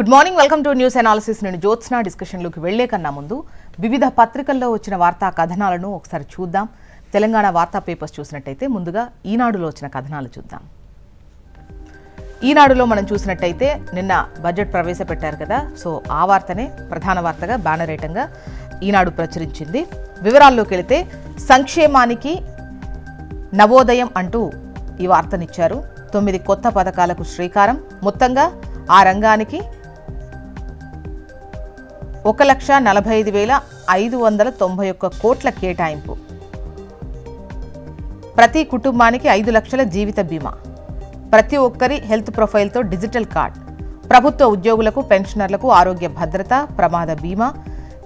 Good morning, welcome to news analysis. నేను జ్యోత్స్న. డిస్కషన్లోకి వెళ్లే కన్నా ముందు వివిధ పత్రికల్లో వచ్చిన వార్తా కథనాలను ఒకసారి చూద్దాం. తెలంగాణ వార్తా పేపర్స్ చూసినట్టయితే ముందుగా ఈనాడులో వచ్చిన కథనాలు చూద్దాం. ఈనాడులో మనం చూసినట్టయితే నిన్న బడ్జెట్ ప్రవేశపెట్టారు కదా, సో ఆ వార్తనే ప్రధాన వార్తగా బ్యానర్ ఐటంగా ఈనాడు ప్రచురించింది. వివరాల్లోకి వెళితే సంక్షేమానికి నవోదయం అంటూ ఈ వార్తనిచ్చారు. 9 కొత్త పథకాలకు శ్రీకారం. మొత్తంగా ఆ రంగానికి 1,45,591 కోట్ల కేటాయింపు. ప్రతి కుటుంబానికి 5 లక్షల జీవిత బీమా. ప్రతి ఒక్కరి హెల్త్ ప్రొఫైల్తో డిజిటల్ కార్డ్. ప్రభుత్వ ఉద్యోగులకు, పెన్షనర్లకు ఆరోగ్య భద్రత, ప్రమాద బీమా.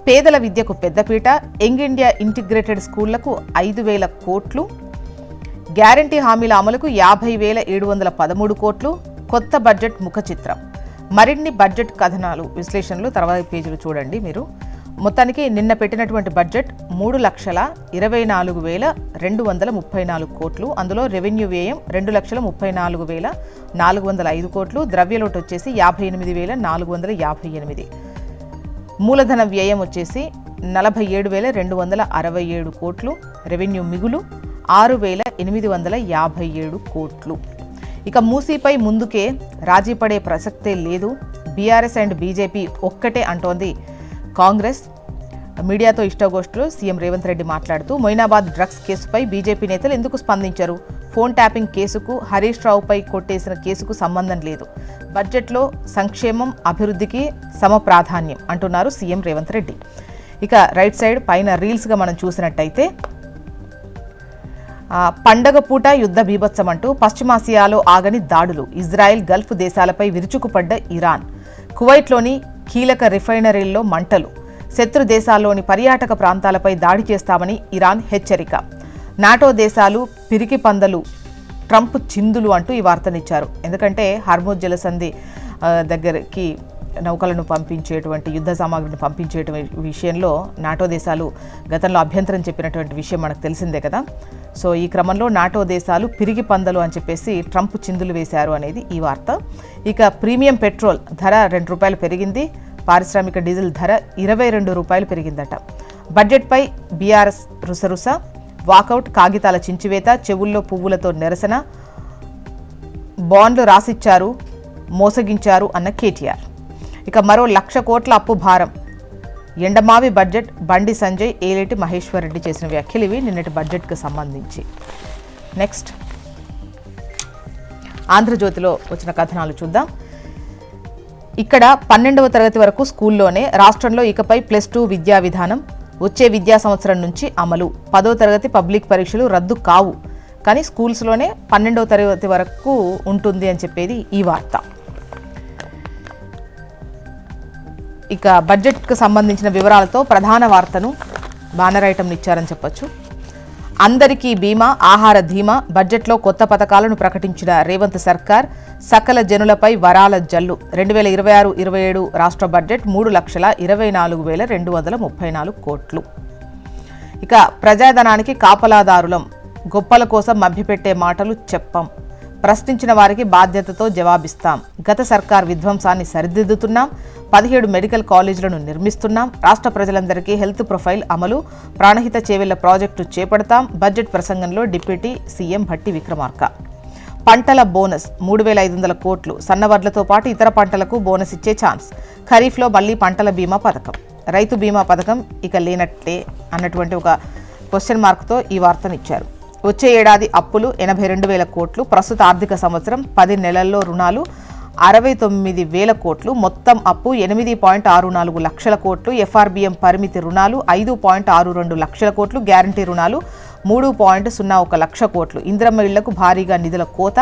పేదల విద్యకు పెద్దపీట. యంగ్ ఇండియా ఇంటిగ్రేటెడ్ స్కూళ్లకు 5,000 కోట్లు. గ్యారంటీ హామీల అమలుకు 50,713 కోట్లు. కొత్త బడ్జెట్ ముఖ చిత్రం. మరిన్ని బడ్జెట్ కథనాలు, విశ్లేషణలు తర్వాత పేజీలు చూడండి మీరు. మొత్తానికి నిన్న పెట్టినటువంటి బడ్జెట్ 3,24,234 కోట్లు. అందులో రెవెన్యూ వ్యయం 2,34,405 కోట్లు. ద్రవ్యలోటు వచ్చేసి 58,458. మూలధన వ్యయం వచ్చేసి 47,267 కోట్లు. రెవెన్యూ మిగులు 6,857 కోట్లు. ఇక మూసీపై ముందుకే రాజీ పడే ప్రసక్తే లేదు. బీఆర్ఎస్ అండ్ బీజేపీ ఒక్కటే అంటోంది కాంగ్రెస్. మీడియాతో ఇష్టాగోష్ఠిలో సీఎం రేవంత్ రెడ్డి మాట్లాడుతూ మొయినాబాద్ డ్రగ్స్ కేసుపై బీజేపీ నేతలు ఎందుకు స్పందించారు? ఫోన్ ట్యాపింగ్ కేసుకు, హరీష్ రావుపై కొట్టేసిన కేసుకు సంబంధం లేదు. బడ్జెట్లో సంక్షేమం, అభివృద్ధికి సమ ప్రాధాన్యం అంటున్నారు సీఎం రేవంత్ రెడ్డి. ఇక రైట్ సైడ్ పైన రీల్స్గా మనం చూసినట్టయితే పండగ పూట యుద్ధ బీభత్సం అంటూ పశ్చిమాసియాలో ఆగని దాడులు. ఇజ్రాయెల్, గల్ఫ్ దేశాలపై విరుచుకుపడ్డ ఇరాన్. కువైట్లోని కీలక రిఫైనరీల్లో మంటలు. శత్రు దేశాల్లోని పర్యాటక ప్రాంతాలపై దాడి చేస్తామని ఇరాన్ హెచ్చరిక. నాటో దేశాలు పిరికి పందలు, ట్రంప్ చిందులు అంటూ ఈ వార్తనిచ్చారు. ఎందుకంటే హార్మోజ్ జలసంధి దగ్గరికి నౌకలను పంపించేటువంటి, యుద్ధ సామాగ్రిని పంపించేటువంటి విషయంలో నాటో దేశాలు గతంలో అభ్యంతరం చెప్పినటువంటి విషయం మనకు తెలిసిందే కదా. సో ఈ క్రమంలో నాటో దేశాలు పిరిగి పందలు అని చెప్పేసి ట్రంప్ చిందులు వేశారు అనేది ఈ వార్త. ఇక ప్రీమియం పెట్రోల్ ధర ₹2 పెరిగింది. పారిశ్రామిక డీజిల్ ధర ₹22 పెరిగిందట. బడ్జెట్పై బీఆర్ఎస్ రుసరుస. వాకౌట్, కాగితాల చించివేత, చెవుల్లో పువ్వులతో నిరసన. బాండ్లు రాసిచ్చారు, మోసగించారు అన్న కేటీఆర్. ఇక మరో 1,00,000 కోట్ల అప్పు భారం. ఎండమావి బడ్జెట్. బండి సంజయ్, ఏలేటి మహేశ్వర్ రెడ్డి చేసిన వ్యాఖ్యలు ఇవి నిన్నటి బడ్జెట్కు సంబంధించి. నెక్స్ట్ ఆంధ్రజ్యోతిలో వచ్చిన కథనాలు చూద్దాం. ఇక్కడ 12వ తరగతి వరకు స్కూల్లోనే. రాష్ట్రంలో ఇకపై +2 విద్యా విధానం. వచ్చే విద్యా సంవత్సరం నుంచి అమలు. 10వ తరగతి పబ్లిక్ పరీక్షలు రద్దు కావు, కానీ స్కూల్స్లోనే 12వ తరగతి వరకు ఉంటుంది అని చెప్పేది ఈ వార్త. ఇక బడ్జెట్కు సంబంధించిన వివరాలతో ప్రధాన వార్తను బ్యానర్ ఐటమ్ ఇచ్చారని చెప్పొచ్చు. అందరికీ బీమా, ఆహార ధీమా. బడ్జెట్లో కొత్త పథకాలను ప్రకటించిన రేవంత్ సర్కార్. సకల జనులపై వరాల జల్లు. 2026-27 రాష్ట్ర బడ్జెట్ 3,24,234 కోట్లు. ఇక ప్రజాధనానికి కాపలాదారులం. గొప్పల కోసం మభ్యపెట్టే మాటలు చెప్పం. ప్రశ్నించిన వారికి బాధ్యతతో జవాబిస్తాం. గత సర్కార్ విధ్వంసాన్ని సరిదిద్దుతున్నాం. 17 మెడికల్ కాలేజీలను నిర్మిస్తున్నాం. రాష్ట్ర ప్రజలందరికీ హెల్త్ ప్రొఫైల్ అమలు. ప్రాణహిత చేవెళ్ల ప్రాజెక్టు చేపడతాం. బడ్జెట్ ప్రసంగంలో డిప్యూటీ సీఎం భట్టి విక్రమార్క. పంటల బోనస్ 3,500 కోట్లు. సన్నవడ్లతో పాటు ఇతర పంటలకు బోనస్ ఇచ్చే ఛాన్స్. ఖరీఫ్లో మళ్లీ పంటల బీమా పథకం. రైతు బీమా పథకం ఇక లేనట్లే అన్నటువంటి ఒక క్వశ్చన్ మార్క్తో ఈ వార్తనిచ్చారు. వచ్చే ఏడాది అప్పులు 82,000 కోట్లు. ప్రస్తుత ఆర్థిక సంవత్సరం 10 నెలల్లో రుణాలు 69,000 కోట్లు. మొత్తం అప్పు 8.64 లక్షల కోట్లు. ఎఫ్ఆర్బిఎం పరిమితి రుణాలు 5.62 లక్షల కోట్లు. గ్యారంటీ రుణాలు 3.01 లక్ష కోట్లు. ఇందిరమ్మ ఇళ్లకు భారీగా నిధుల కోత.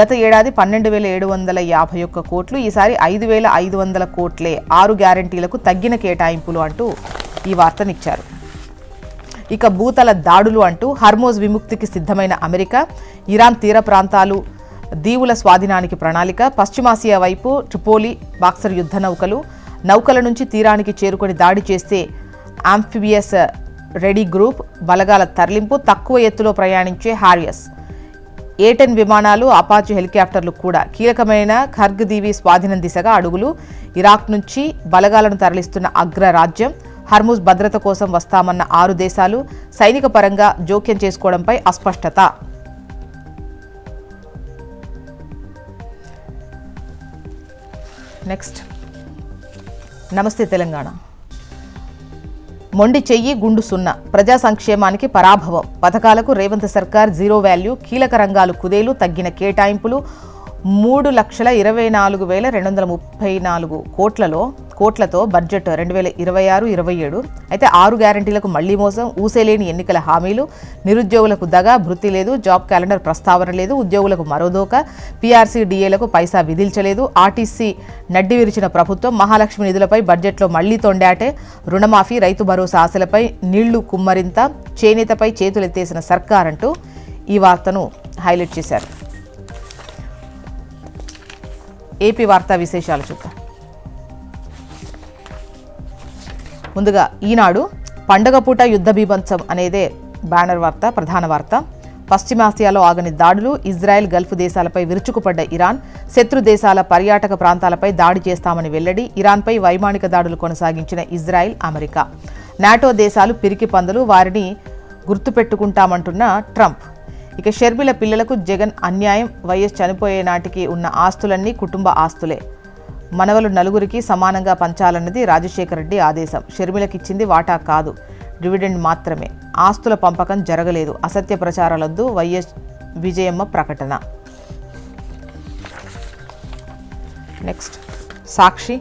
గత ఏడాది 12,751 కోట్లు. ఈసారి 5,500 కోట్లే. 6 గ్యారంటీలకు తగ్గిన కేటాయింపులు అంటూ ఈ వార్తనిచ్చారు. ఇక భూతల దాడులు అంటూ హర్మోజ్ విముక్తికి సిద్ధమైన అమెరికా. ఇరాన్ తీర ప్రాంతాలు, దీవుల స్వాధీనానికి ప్రణాళిక. పశ్చిమాసియా వైపు ట్రిపోలి బాక్సర్ యుద్ధ నౌకలు. నౌకల నుంచి తీరానికి చేరుకొని దాడి చేస్తే ఆంఫిబియస్ రెడీ గ్రూప్. బలగాల తరలింపు. తక్కువ ఎత్తులో ప్రయాణించే హారియస్. A-10 విమానాలు, అపాచీ హెలికాప్టర్లు కూడా కీలకమైన ఖర్గ్ దీవి స్వాధీనం దిశగా అడుగులు. ఇరాక్ నుంచి బలగాలను తరలిస్తున్న అగ్ర రాజ్యం. హర్ముజ్ భద్రత కోసం వస్తామన్న 6 దేశాలు. సైనిక పరంగా జోక్యం చేసుకోవడంపై అస్పష్టత. నెక్స్ట్, నమస్తే తెలంగాణ. మొండి చెయ్యి గుండు సున్నా, ప్రజా సంక్షేమానికి పరాభవం. పథకాలకు రేవంత్ సర్కార్ జీరో వాల్యూ. కీలక రంగాలు కుదేలు, తగ్గిన కేటాయింపులు. 3,20,234 కోట్లతో బడ్జెట్ 2026-27. అయితే 6 గ్యారంటీలకు మళ్లీ మోసం. ఊసేలేని ఎన్నికల హామీలు. నిరుద్యోగులకు దగా, భృతి లేదు. జాబ్ క్యాలెండర్ ప్రస్తావన లేదు. ఉద్యోగులకు మరోదోక. పీఆర్సీ డీఏలకు పైసా విధించలేదు. ఆర్టీసీ నడ్డి విరిచిన ప్రభుత్వం. మహాలక్ష్మి నిధులపై బడ్జెట్లో మళ్లీ తొండాటే. రుణమాఫీ, రైతు భరోసా ఆశలపై నీళ్లు కుమ్మరింత. చేనేతపై చేతులెత్తేసిన సర్కార్ అంటూ ఈ వార్తను హైలైట్ చేశారు. ఏపీ వార్తా విశేషాలు చూద్దాం. ముందుగా ఈనాడు, పండగ పూట యుద్ధ బీభత్సం అనేదే బ్యానర్ వార్త, ప్రధాన వార్త. పశ్చిమాసియాలో ఆగని దాడులు. ఇజ్రాయెల్, గల్ఫ్ దేశాలపై విరుచుకుపడ్డ ఇరాన్. శత్రు దేశాల పర్యాటక ప్రాంతాలపై దాడి చేస్తామని వెల్లడి. ఇరాన్పై వైమానిక దాడులు కొనసాగించిన ఇజ్రాయెల్, అమెరికా. నాటో దేశాలు పిరికి పందులు, వారిని గుర్తుపెట్టుకుంటామంటున్న ట్రంప్. ఇక షర్మిల పిల్లలకు జగన్ అన్యాయం. వైఎస్ చనిపోయే నాటికి ఉన్న ఆస్తులన్నీ కుటుంబ ఆస్తులే. మనవలు 4 సమానంగా పంచాలన్నది రాజశేఖర రెడ్డి ఆదేశం. షర్మిలకిచ్చింది వాటా కాదు, డివిడెండ్ మాత్రమే. ఆస్తుల పంపకం జరగలేదు. అసత్య ప్రచారాలొద్దు, వైఎస్ విజయమ్మ ప్రకటన. నెక్స్ట్, సాక్షి.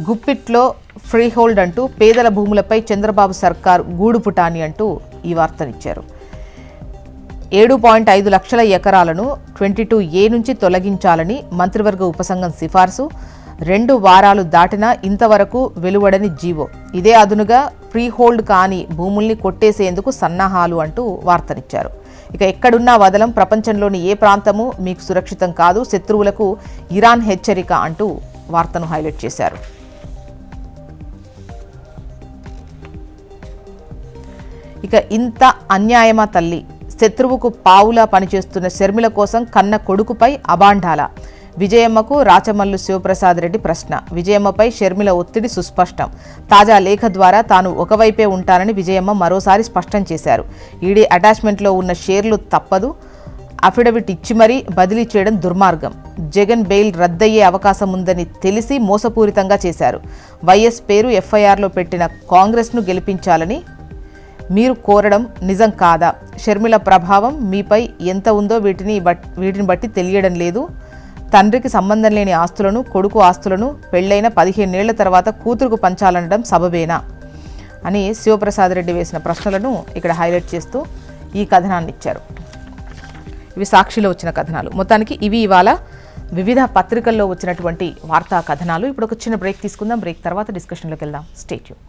గుప్పిట్లో ఫ్రీ హోల్డ్ అంటూ పేదల భూములపై చంద్రబాబు సర్కార్ గూడుపుటాని అంటూ ఈ వార్తనిచ్చారు. 7.5 లక్షల ఎకరాలను 22A నుంచి తొలగించాలని మంత్రివర్గ ఉపసంఘం సిఫార్సు. 2 వారాలు దాటినా ఇంతవరకు వెలువడని జీవో. ఇదే అదునుగా ఫ్రీ హోల్డ్ కాని భూముల్ని కొట్టేసేందుకు సన్నాహాలు అంటూ వార్తనిచ్చారు. ఇక ఎక్కడున్నా వదలం, ప్రపంచంలోని ఏ ప్రాంతము మీకు సురక్షితం కాదు, శత్రువులకు ఇరాన్ హెచ్చరిక అంటూ వార్తను హైలైట్ చేశారు. ఇక ఇంత అన్యాయమా తల్లి, శత్రువుకు పావులా పనిచేస్తున్న షర్మిల కోసం కన్న కొడుకుపై అబాండాల. విజయమ్మకు రాచమల్లు శివప్రసాద్ రెడ్డి ప్రశ్న. విజయమ్మపై షర్మిల ఒత్తిడి సుస్పష్టం. తాజా లేఖ ద్వారా తాను ఒకవైపే ఉంటానని విజయమ్మ మరోసారి స్పష్టం చేశారు. ఈడీ అటాచ్మెంట్లో ఉన్న షేర్లు తప్పదు, అఫిడవిట్ ఇచ్చి మరీ బదిలీ చేయడం దుర్మార్గం. జగన్ బెయిల్ రద్దయ్యే అవకాశం ఉందని తెలిసి మోసపూరితంగా చేశారు. వైఎస్ పేరు ఎఫ్ఐఆర్లో పెట్టిన కాంగ్రెస్ను గెలిపించాలని మీరు కోరడం నిజం కాదా? షర్మిల ప్రభావం మీపై ఎంత ఉందో వీటిని బట్టి తెలియడం లేదు. తండ్రికి సంబంధం లేని ఆస్తులను, కొడుకు ఆస్తులను పెళ్లైన 15 ఏళ్ల తర్వాత కూతురుకు పంచాలనడం సబబేనా అని శివప్రసాద్ రెడ్డి వేసిన ప్రశ్నలను ఇక్కడ హైలైట్ చేస్తూ ఈ కథనాన్ని ఇచ్చారు. ఇవి సాక్షిలో వచ్చిన కథనాలు. మొత్తానికి ఇవి ఇవాళ వివిధ పత్రికల్లో వచ్చినటువంటి వార్తా కథనాలు. ఇప్పుడు ఒక చిన్న బ్రేక్ తీసుకుందాం. బ్రేక్ తర్వాత డిస్కషన్లోకి వెళ్దాం. Stay tune.